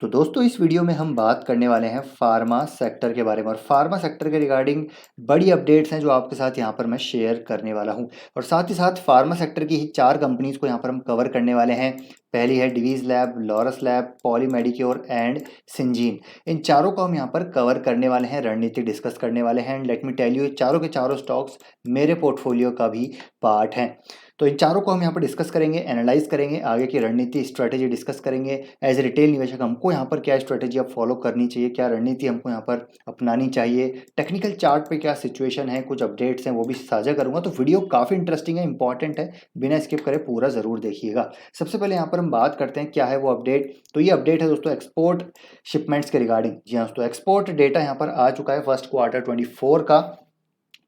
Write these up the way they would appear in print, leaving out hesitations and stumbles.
तो दोस्तों इस वीडियो में हम बात करने वाले हैं फार्मा सेक्टर के बारे में और फार्मा सेक्टर के रिगार्डिंग बड़ी अपडेट्स हैं जो आपके साथ यहाँ पर मैं शेयर करने वाला हूँ। और साथ ही साथ फार्मा सेक्टर की ही 4 कंपनीज को यहाँ पर हम कवर करने वाले हैं। पहली है Divi's lab, Laurus lab, Poly Medicure and Syngene. इन चारों को हम यहाँ पर कवर करने वाले हैं, रणनीति डिस्कस करने वाले हैं। And let me tell you, चारों के चारों स्टॉक्स मेरे पोर्टफोलियो का भी पार्ट हैं। तो इन चारों को हम यहाँ पर डिस्कस करेंगे, एनालाइज करेंगे, आगे की रणनीति स्ट्रैटेजी डिस्कस करेंगे। एज ए रिटेल निवेशक हमको यहाँ पर क्या स्ट्रैटेजी अब फॉलो करनी चाहिए, क्या रणनीति हमको यहाँ पर अपनानी चाहिए, टेक्निकल चार्ट पे क्या सिचुएशन है, कुछ अपडेट्स हैं वो भी साझा करूंगा। तो वीडियो काफ़ी इंटरेस्टिंग है, इंपॉर्टेंट है, बिना स्किप करे पूरा ज़रूर देखिएगा। सबसे पहले यहाँ पर हम बात करते हैं क्या है वो अपडेट। तो ये अपडेट है दोस्तों एक्सपोर्ट शिपमेंट्स के रिगार्डिंग। जी हाँ दोस्तों, एक्सपोर्ट डेटा यहाँ पर आ चुका है फर्स्ट क्वार्टर 24 का।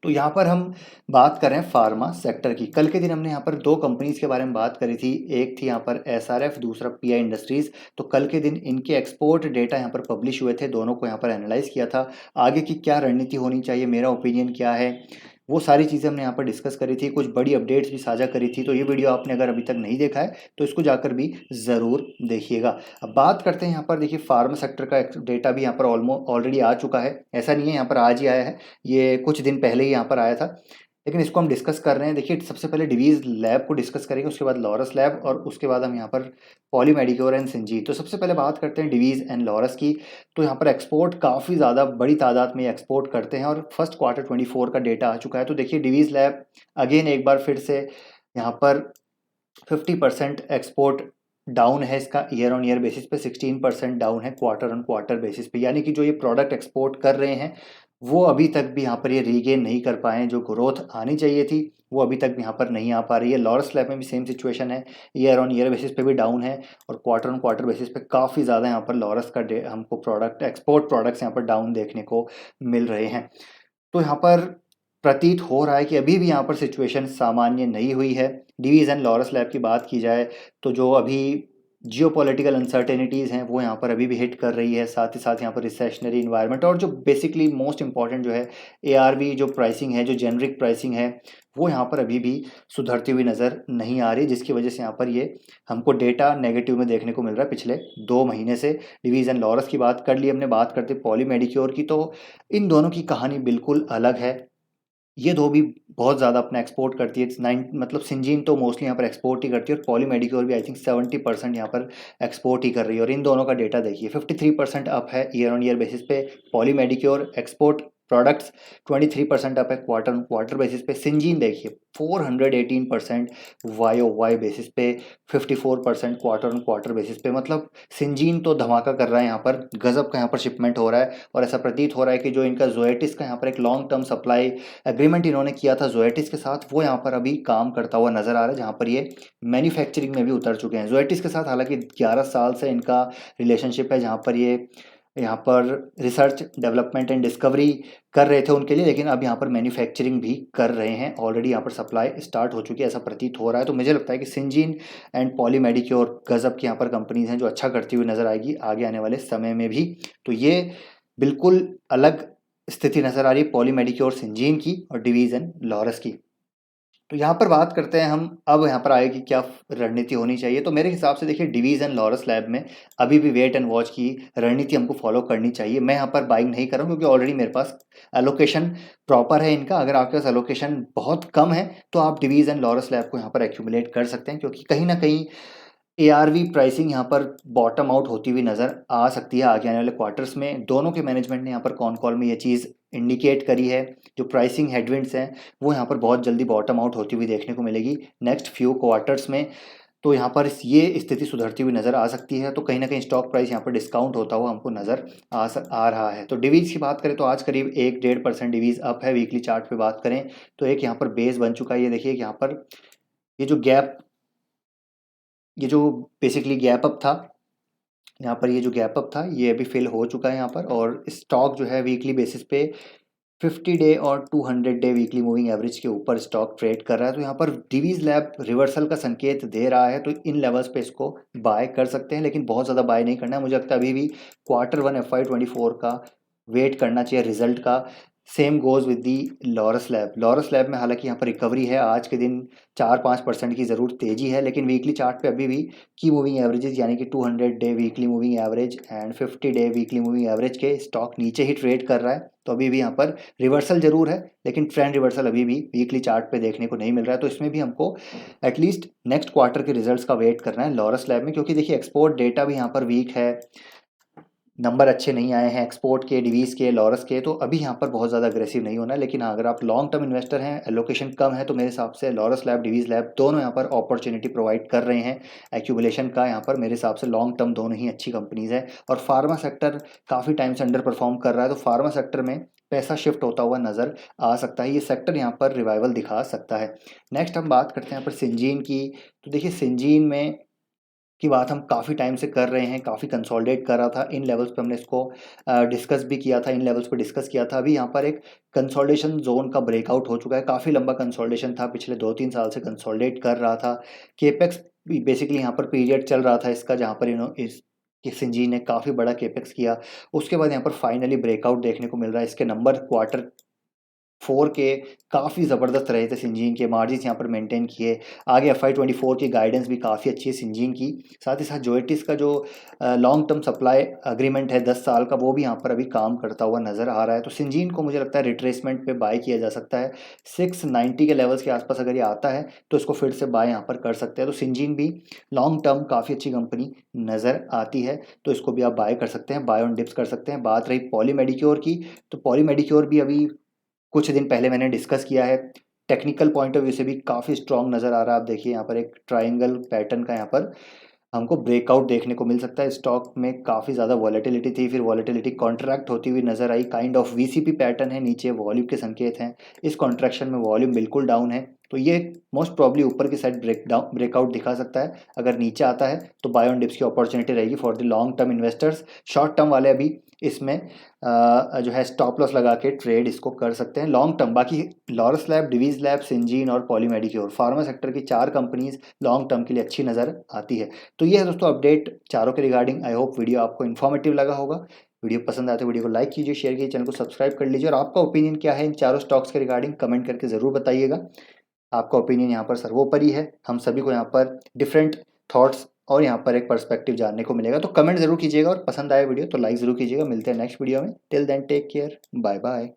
तो यहाँ पर हम बात कर रहे हैं फार्मा सेक्टर की। कल के दिन हमने यहाँ पर 2 कंपनीज के बारे में बात करी थी, एक थी यहाँ पर एसआरएफ, दूसरा पीआई इंडस्ट्रीज। तो कल के दिन इनके एक्सपोर्ट डेटा यहाँ पर पब्लिश हुए थे, दोनों को यहाँ पर एनालाइज किया था। आगे की क्या रणनीति होनी चाहिए, मेरा ओपिनियन क्या है, वो सारी चीज़ें हमने यहाँ पर डिस्कस करी थी, कुछ बड़ी अपडेट्स भी साझा करी थी। तो ये वीडियो आपने अगर अभी तक नहीं देखा है तो इसको जाकर भी ज़रूर देखिएगा। अब बात करते हैं यहाँ पर, देखिए फार्मा सेक्टर का डेटा भी यहाँ पर ऑलरेडी आ चुका है। ऐसा नहीं है यहाँ पर आज ही आया है, ये कुछ दिन पहले ही यहाँ पर आया था, लेकिन इसको हम डिस्कस कर रहे हैं। देखिए सबसे पहले डिवीज़ लैब को डिस्कस करेंगे, उसके बाद लॉरस लैब और उसके बाद हम यहाँ पर पॉली मेडिक्योर एंड सिंजीन। तो सबसे पहले बात करते हैं डिवीज़ एंड लॉरस की। तो यहाँ पर एक्सपोर्ट काफ़ी ज़्यादा बड़ी तादाद में एक्सपोर्ट करते हैं और फर्स्ट क्वार्टर 24 का डेटा आ चुका है। तो देखिए डिवीज़ लैब अगेन एक बार फिर से यहाँ पर 50% एक्सपोर्ट डाउन है इसका, ईयर ऑन ईयर बेसिस पे 16% डाउन है क्वार्टर ऑन क्वार्टर बेसिस पे। यानी कि जो ये प्रोडक्ट एक्सपोर्ट कर रहे हैं वो अभी तक भी यहाँ पर ये रीगेन नहीं कर पाए हैं। जो ग्रोथ आनी चाहिए थी वो अभी तक भी यहाँ पर नहीं आ पा रही है। लॉरस लैब में भी सेम सिचुएशन है, ईयर ऑन ईयर बेसिस पे भी डाउन है और क्वार्टर ऑन क्वार्टर बेसिस पे काफ़ी ज़्यादा यहाँ पर लॉरस का हमको प्रोडक्ट एक्सपोर्ट प्रोडक्ट्स यहाँ पर डाउन देखने को मिल रहे हैं। तो यहाँ पर प्रतीत हो रहा है कि अभी भी यहाँ पर सिचुएशन सामान्य नहीं हुई है। डिवीज़ एंड लॉरस लैब की बात की जाए तो जो अभी जियोपॉलिटिकल अनसर्टेनिटीज़ हैं वो यहाँ पर अभी भी हिट कर रही है, साथ ही साथ यहाँ पर रिसेशनरी इन्वायरमेंट और जो बेसिकली मोस्ट इंपॉर्टेंट जो है एआरवी जो प्राइसिंग है, जो जेनरिक प्राइसिंग है, वो यहाँ पर अभी भी सुधरती हुई नज़र नहीं आ रही, जिसकी वजह से यहाँ पर ये हमको डेटा नेगेटिव में देखने को मिल रहा है पिछले 2 महीने से। डिवीज़ एंड लॉरस की बात कर ली हमने, बात करते पॉली मेडिक्योर की। तो इन दोनों की कहानी बिल्कुल अलग है। ये 2 भी बहुत ज़्यादा अपना एक्सपोर्ट करती है। 9 मतलब सिंजीन तो मोस्टली यहाँ पर एक्सपोर्ट ही करती है और पॉली मेडिक्योर भी आई थिंक 70% यहाँ पर एक्सपोर्ट ही कर रही है। और इन दोनों का डेटा देखिए 53% अप है ईयर ऑन ईयर बेसिस पे Poly Medicure export products, 23% up है क्वार्टर ऑन क्वार्टर बेसिस पे। सिंजीन देखिए 418% वाई ओ वाई बेसिस पे, 54% क्वार्टर ऑन क्वार्टर बेसिस पे। मतलब सिंजीन तो धमाका कर रहा है, यहाँ पर गजब का यहाँ पर शिपमेंट हो रहा है। और ऐसा प्रतीत हो रहा है कि जो इनका जोएटिस का यहाँ पर एक लॉन्ग टर्म सप्लाई एग्रीमेंट इन्होंने किया था जोएटिस के साथ, वो यहाँ पर अभी काम करता हुआ नजर आ रहा है, जहाँ पर ये मैन्युफैक्चरिंग में भी उतर चुके हैं जोएटिस के साथ। हालांकि 11 साल से इनका रिलेशनशिप है, जहाँ पर ये यहाँ पर रिसर्च डेवलपमेंट एंड डिस्कवरी कर रहे थे उनके लिए, लेकिन अब यहाँ पर मैन्युफैक्चरिंग भी कर रहे हैं। ऑलरेडी यहाँ पर सप्लाई स्टार्ट हो चुकी है, ऐसा प्रतीत हो रहा है। तो मुझे लगता है कि सिंजीन एंड पॉली मेडिक्योर गजब की यहाँ पर कंपनीज हैं जो अच्छा करती हुई नजर आएगी आगे आने वाले समय में भी। तो ये बिल्कुल अलग स्थिति नजर आ रही है पॉली मेडिक्योर सिंजीन की और डिवीज़ एंड लॉरस की। तो यहाँ पर बात करते हैं हम, अब यहाँ पर आए कि क्या रणनीति होनी चाहिए। तो मेरे हिसाब से देखिए डिवीज़ एंड लॉरस लैब में अभी भी वेट एंड वॉच की रणनीति हमको फॉलो करनी चाहिए। मैं यहाँ पर बाइंग नहीं कर रहा हूँ क्योंकि ऑलरेडी मेरे पास एलोकेशन प्रॉपर है इनका। अगर आपके पास एलोकेशन बहुत कम है तो आप डिवीज़ एंड लॉरस लैब को यहाँ पर एक्यूमुलेट कर सकते हैं, क्योंकि कहीं ना कहीं एआरवी प्राइसिंग यहाँ पर बॉटम आउट होती हुई नज़र आ सकती है आगे आने वाले क्वार्टर्स में। दोनों के मैनेजमेंट ने यहाँ पर कॉन कॉल में ये चीज़ इंडिकेट करी है, जो प्राइसिंग हेडविंड्स हैं वो यहाँ पर बहुत जल्दी बॉटम आउट होती हुई देखने को मिलेगी नेक्स्ट फ्यू क्वार्टर्स में। तो यहाँ पर ये स्थिति सुधरती हुई नज़र आ सकती है। तो कहीं ना कहीं स्टॉक प्राइस यहाँ पर डिस्काउंट होता हुआ हमको नज़र आ रहा है। तो डिवीज़ की बात करें तो आज करीब 1-1.5% डिवीज़ अप है। वीकली चार्ट पे बात करें तो एक यहाँ पर बेस बन चुका है। ये देखिए यहाँ पर ये जो गैप, ये जो बेसिकली गैप अप था, यहाँ पर ये जो गैप अप था ये अभी फिल हो चुका है यहाँ पर। और स्टॉक जो है वीकली बेसिस पे 50 डे और 200 डे वीकली मूविंग एवरेज के ऊपर स्टॉक ट्रेड कर रहा है। तो यहाँ पर डिवीज़ लैब रिवर्सल का संकेत दे रहा है, तो इन लेवल्स पे इसको बाय कर सकते हैं, लेकिन बहुत ज़्यादा बाय नहीं करना है। मुझे लगता है अभी भी क्वार्टर 1 FY 24 का वेट करना चाहिए रिजल्ट का। Same goes with the Laurus lab. Laurus lab में हालांकि यहाँ पर रिकवरी है, आज के दिन 4-5% की ज़रूर तेज़ी है, लेकिन वीकली चार्ट पे अभी भी की मूविंग एवरेजेस यानी कि 200 day weekly moving average and 50 day weekly moving average के स्टॉक नीचे ही ट्रेड कर रहा है। तो अभी भी यहाँ पर रिवर्सल ज़रूर है, लेकिन ट्रेंड रिवर्सल अभी भी वीकली चार्ट पे देखने को नहीं मिल रहा है। तो इसमें भी हमको एटलीस्ट नेक्स्ट क्वार्टर के रिजल्ट्स का वेट करना है लॉरस लैब में, क्योंकि देखिए एक्सपोर्ट डेटा भी यहाँ पर वीक है, नंबर अच्छे नहीं आए हैं एक्सपोर्ट के, डिवीज़ के, लॉरस के। तो अभी यहाँ पर बहुत ज़्यादा अग्रेसिव नहीं होना है। लेकिन हाँ, अगर आप लॉन्ग टर्म इन्वेस्टर हैं, एलोकेशन कम है, तो मेरे हिसाब से लॉरस लैब, डिवीज़ लैब दोनों यहाँ पर अपॉर्चुनिटी प्रोवाइड कर रहे हैं एक्यूमुलेशन का। यहाँ पर मेरे हिसाब से लॉन्ग टर्म दोनों ही अच्छी कंपनीज़ है। और फार्मा सेक्टर काफ़ी टाइम से अंडर परफॉर्म कर रहा है, तो फार्मा सेक्टर में पैसा शिफ्ट होता हुआ नज़र आ सकता है। ये सेक्टर यहाँ पर रिवाइवल दिखा सकता है। नेक्स्ट हम बात करते हैं यहाँ पर सिंजीन की। तो देखिए सिंजीन में की बात हम काफ़ी टाइम से कर रहे हैं, काफ़ी कंसोलिडेट कर रहा था। इन लेवल्स पे हमने इसको डिस्कस भी किया था, इन लेवल्स पे डिस्कस किया था। अभी यहाँ पर एक कंसोलिडेशन ज़ोन का ब्रेकआउट हो चुका है, काफ़ी लंबा कंसोलिडेशन था, पिछले 2-3 साल से कंसोलिडेट कर रहा था। केपेक्स बेसिकली यहाँ पर पीरियड चल रहा था इसका, जहाँ पर सिंजीन ने काफ़ी बड़ा केपेक्स किया। उसके बाद यहाँ पर फाइनली ब्रेकआउट देखने को मिल रहा है। इसके नंबर क्वार्टर 4 के काफ़ी ज़बरदस्त रहे थे सिंजीन के, मार्जिन्स यहाँ पर मेंटेन किए। आगे FY24 की गाइडेंस भी काफ़ी अच्छी है सिंजीन की। साथ ही साथ जोएटिस का जो लॉन्ग टर्म सप्लाई एग्रीमेंट है 10 साल का, वो भी यहाँ पर अभी काम करता हुआ नज़र आ रहा है। तो सिंजीन को मुझे लगता है रिट्रेसमेंट पे बाय किया जा सकता है। 690 के लेवल्स के आसपास अगर ये आता है तो इसको फिर से बाय यहाँ पर कर सकते हैं। तो सिंजीन भी लॉन्ग टर्म काफ़ी अच्छी कंपनी नज़र आती है, तो इसको भी आप बाय कर सकते हैं, बाय ऑन डिप्स कर सकते हैं। बात रही पॉली मेडिक्योर की, तो पॉली मेडिक्योर भी अभी कुछ दिन पहले मैंने डिस्कस किया है। टेक्निकल पॉइंट ऑफ व्यू से भी काफ़ी स्ट्रॉन्ग नज़र आ रहा है। आप देखिए यहाँ पर एक ट्रायंगल पैटर्न का यहाँ पर हमको ब्रेकआउट देखने को मिल सकता है। स्टॉक में काफ़ी ज़्यादा वॉलेटिलिटी थी, फिर वॉलेटिलिटी कॉन्ट्रैक्ट होती हुई नज़र आई। काइंड ऑफ वीसीपी पैटर्न है, नीचे वॉल्यूम के संकेत हैं। इस कॉन्ट्रैक्शन में वॉल्यूम बिल्कुल डाउन है, तो ये मोस्ट प्रॉब्ली ऊपर की साइड ब्रेकआउट दिखा सकता है। अगर नीचे आता है तो बाय ऑन डिप्स की अपॉर्चुनिटी रहेगी for the long term investors. Short term वाले अभी इसमें जो है स्टॉप लॉस लगा के ट्रेड इसको कर सकते हैं लॉन्ग टर्म। बाकी Laurus lab, Divi's lab, Syngene और पॉलीमेडिक्योर, फार्मा सेक्टर की 4 कंपनीज लॉन्ग टर्म के लिए अच्छी नज़र आती है। तो ये है दोस्तों अपडेट चारों के रिगार्डिंग। आई होप वीडियो आपको इन्फॉर्मेटिव लगा होगा। वीडियो पसंद आए तो वीडियो को लाइक कीजिए, शेयर कीजिए, चैनल को सब्सक्राइब कर लीजिए। और आपका ओपिनियन क्या है इन चारों स्टॉक्स के रिगार्डिंग, कमेंट करके ज़रूर बताइएगा। आपका ओपिनियन यहाँ पर सर्वोपरि है। हम सभी को यहाँ पर डिफरेंट थॉट्स और यहाँ पर एक पर्सपेक्टिव जानने को मिलेगा। तो कमेंट ज़रूर कीजिएगा, और पसंद आए वीडियो तो लाइक ज़रूर कीजिएगा। मिलते हैं नेक्स्ट वीडियो में। Till then take care, bye bye.